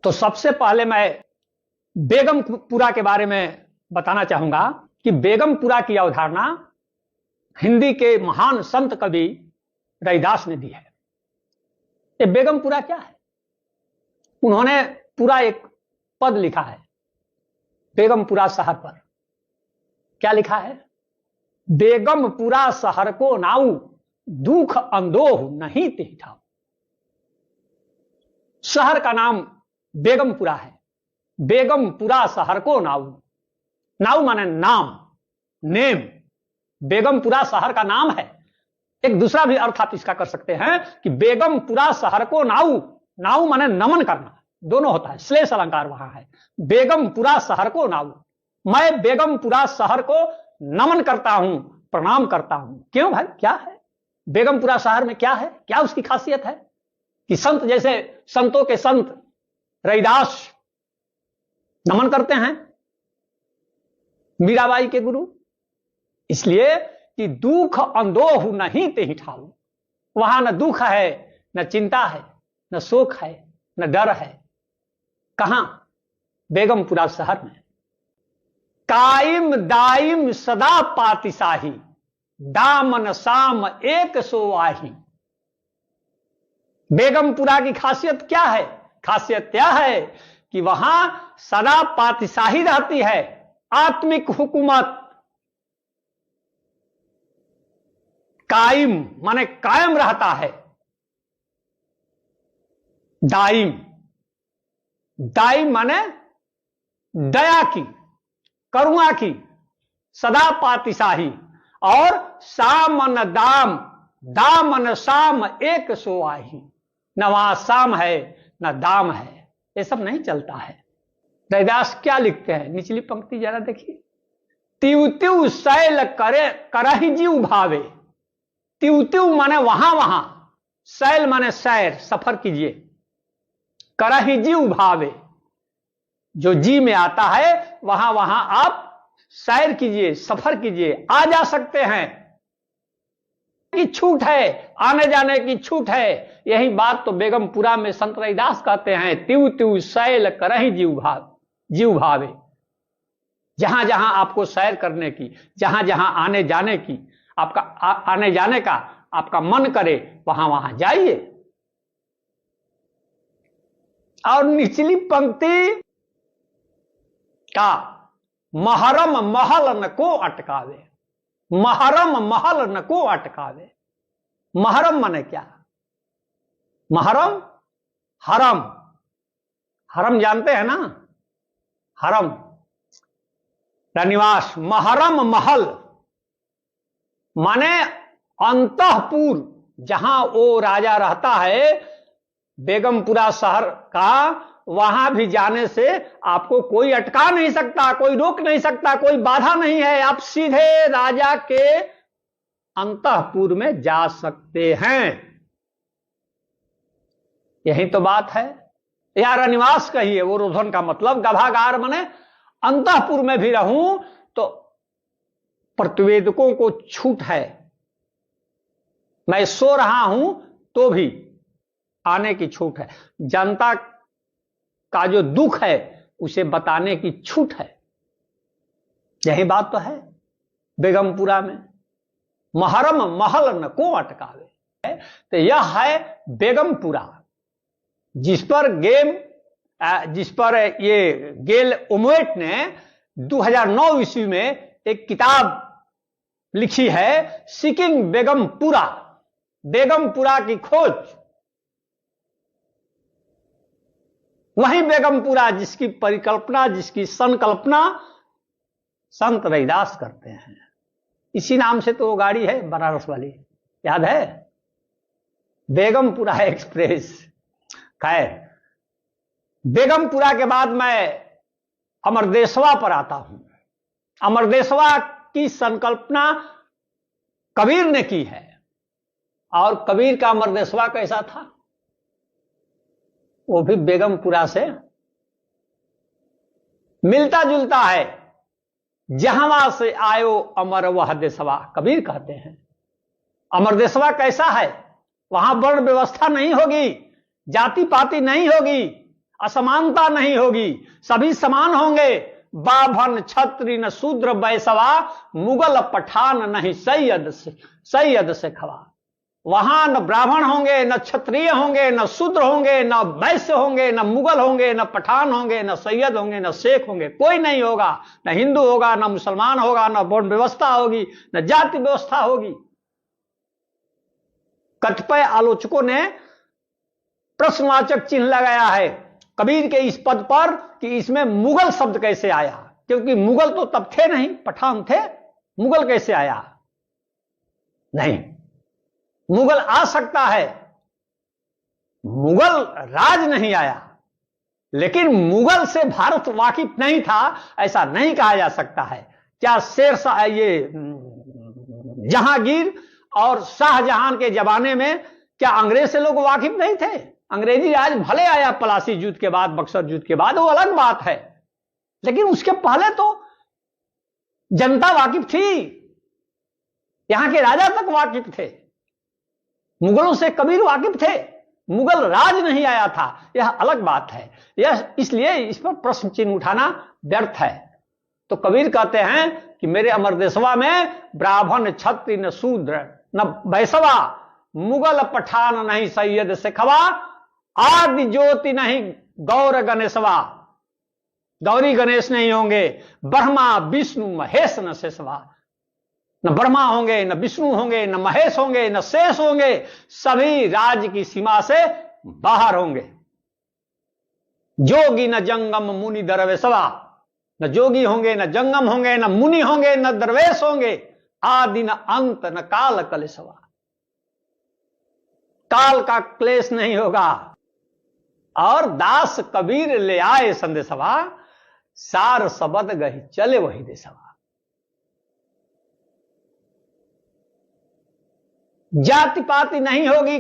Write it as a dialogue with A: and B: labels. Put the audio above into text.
A: तो सबसे पहले मैं बेगमपुरा के बारे में बताना चाहूंगा कि बेगमपुरा की अवधारणा हिंदी के महान संत कवि रैदास ने दी है। ये बेगमपुरा क्या है? उन्होंने पूरा एक पद लिखा है बेगमपुरा शहर पर। क्या लिखा है? बेगमपुरा शहर को नाऊ, दुख अंदोह नहीं तिहि ठाऊ। शहर का नाम बेगमपुरा है। बेगमपुरा शहर को नाऊ, नाऊ माने नाम, नेम। बेगमपुरा शहर का नाम है। एक दूसरा भी अर्थ आप इसका कर सकते हैं कि बेगमपुरा शहर को नाऊ, नाऊ माने नमन करना, दोनों होता है, श्लेष अलंकार वहां है। बेगमपुरा शहर को नाऊ, मैं बेगमपुरा शहर को नमन करता हूं, प्रणाम करता हूं। क्यों भाई, क्या है बेगमपुरा शहर में? क्या है, क्या उसकी खासियत है कि संत जैसे संतों के संत रैदास नमन करते हैं मीराबाई के गुरु? इसलिए कि दुख अंदोह नहीं तिहि ठाऊ। वहां न दुख है, न चिंता है, न शोक है, न डर है। कहां? बेगमपुरा शहर में। कायम दायम सदा पातिशाही, दामन साम एक सो आही। बेगमपुरा की खासियत क्या है? खासियत क्या है कि वहां सदा पातिशाही रहती है, आत्मिक हुकूमत। कायम माने कायम रहता है, दायम, दायम माने दया की, करुणा की, सदा पातिशाही। और सामन दाम, दामन साम एक सो आही। न वहां साम है न दाम है, ये सब नहीं चलता है। रैदास क्या लिखते हैं? निचली पंक्ति जरा देखिए। त्यू त्यू शैल करे करहि जीव भावे। त्यू त्यू माने वहां वहां, शैल माने सैर, सफर कीजिए। करहि जीव भावे, जो जी में आता है वहां वहां आप सैर कीजिए, सफर कीजिए, आ जा सकते हैं की छूट है, आने जाने की छूट है। यही बात तो बेगमपुरा में संत रैदास कहते हैं, त्यू त्यू शैल करहि जीव भावे। जहां जहां आपको सैर करने की, जहां जहां आने जाने की, आपका आने जाने का आपका मन करे, वहां वहां जाइए। और निचली पंक्ति का महरम महल न को अटकावे। महरम महल न को अटकावे। महरम माने क्या? महरम, हरम, हरम जानते हैं ना, हरम का निवास। महरम महल माने अंतःपुर, जहां वो राजा रहता है बेगमपुरा शहर का, वहां भी जाने से आपको कोई अटका नहीं सकता, कोई रोक नहीं सकता, कोई बाधा नहीं है। आप सीधे राजा के अंतःपुर में जा सकते हैं। यही तो बात है। या रनिवास कहिए, वो रोधन का मतलब गभागार माने अंतःपुर में भी रहूं तो प्रतिवेदकों को छूट है। मैं सो रहा हूं तो भी आने की छूट है। जनता का जो दुख है उसे बताने की छूट है। यही बात तो है बेगमपुरा में। महरम महल न को अटकावे। तो यह है बेगमपुरा, जिस पर ये गेल ओमोएट ने 2009 ईस्वी में एक किताब लिखी है, सीकिंग बेगमपुरा, बेगमपुरा की खोज। वही बेगमपुरा जिसकी परिकल्पना, जिसकी संकल्पना संत रैदास करते हैं। इसी नाम से तो वो गाड़ी है बनारस वाली, याद है, बेगमपुरा एक्सप्रेस। खैर, बेगमपुरा के बाद मैं अमरदेशवा पर आता हूं। अमरदेशवा की संकल्पना कबीर ने की है। और कबीर का अमरदेशवा कैसा था? वो भी बेगमपुरा से मिलता जुलता है। जहां से आयो अमर वह देशवा, कबीर कहते हैं। अमरदेशवा कैसा है? वहां वर्ण व्यवस्था नहीं होगी, जाति पाति नहीं होगी, असमानता नहीं होगी, सभी समान होंगे। बाभन छत्री न शूद्र बैसवा, मुगल पठान नहीं सैयद से खवा। वहां न ब्राह्मण होंगे, न क्षत्रिय होंगे, न शूद्र होंगे, न वैश्य होंगे, न मुगल होंगे, न पठान होंगे, न सैयद होंगे, न शेख होंगे, कोई नहीं होगा। न हिंदू होगा, न मुसलमान होगा, न वर्ण व्यवस्था होगी, न जाति व्यवस्था होगी। कतिपय आलोचकों ने प्रश्नवाचक चिन्ह लगाया है कबीर के इस पद पर कि इसमें मुगल शब्द कैसे आया, क्योंकि मुगल तो तब थे नहीं, पठान थे, मुगल कैसे आया? नहीं, मुगल आ सकता है, मुगल राज नहीं आया, लेकिन मुगल से भारत वाकिफ नहीं था, ऐसा नहीं कहा जा सकता है। क्या शेरशाह, ये जहांगीर और शाहजहां के जमाने में क्या अंग्रेज से लोग वाकिफ नहीं थे? अंग्रेजी राज भले आया पलासी युद्ध के बाद, बक्सर युद्ध के बाद, वो अलग बात है, लेकिन उसके पहले तो जनता वाकिफ थी, यहां के राजा तक वाकिफ थे। मुगलों से कबीर वाकिफ थे, मुगल राज नहीं आया था, यह अलग बात है। यह इसलिए इस पर प्रश्न चिन्ह उठाना व्यर्थ है। तो कबीर कहते हैं कि मेरे अमर देशवा में ब्राह्मण क्षत्रिय न शूद्र न वैश्यवा, मुगल पठान नहीं सैयद से खवा, आदि ज्योति नहीं गौर गणेशवा, गौरी गणेश नहीं होंगे, ब्रह्मा विष्णु महेश न शेषवा। न ब्रह्मा होंगे, न विष्णु होंगे, न महेश होंगे, न शेष होंगे, सभी राज्य की सीमा से बाहर होंगे। जोगी न जंगम मुनि दरवेशवा, न जोगी होंगे, न जंगम होंगे, न मुनि होंगे, न दरवेश होंगे, आदि न अंत न काल कलेशवा, काल का क्लेश नहीं होगा। और दास कबीर ले आए संदेशवा, सार सबद गही चले वही देशवा। जाति पाति नहीं होगी,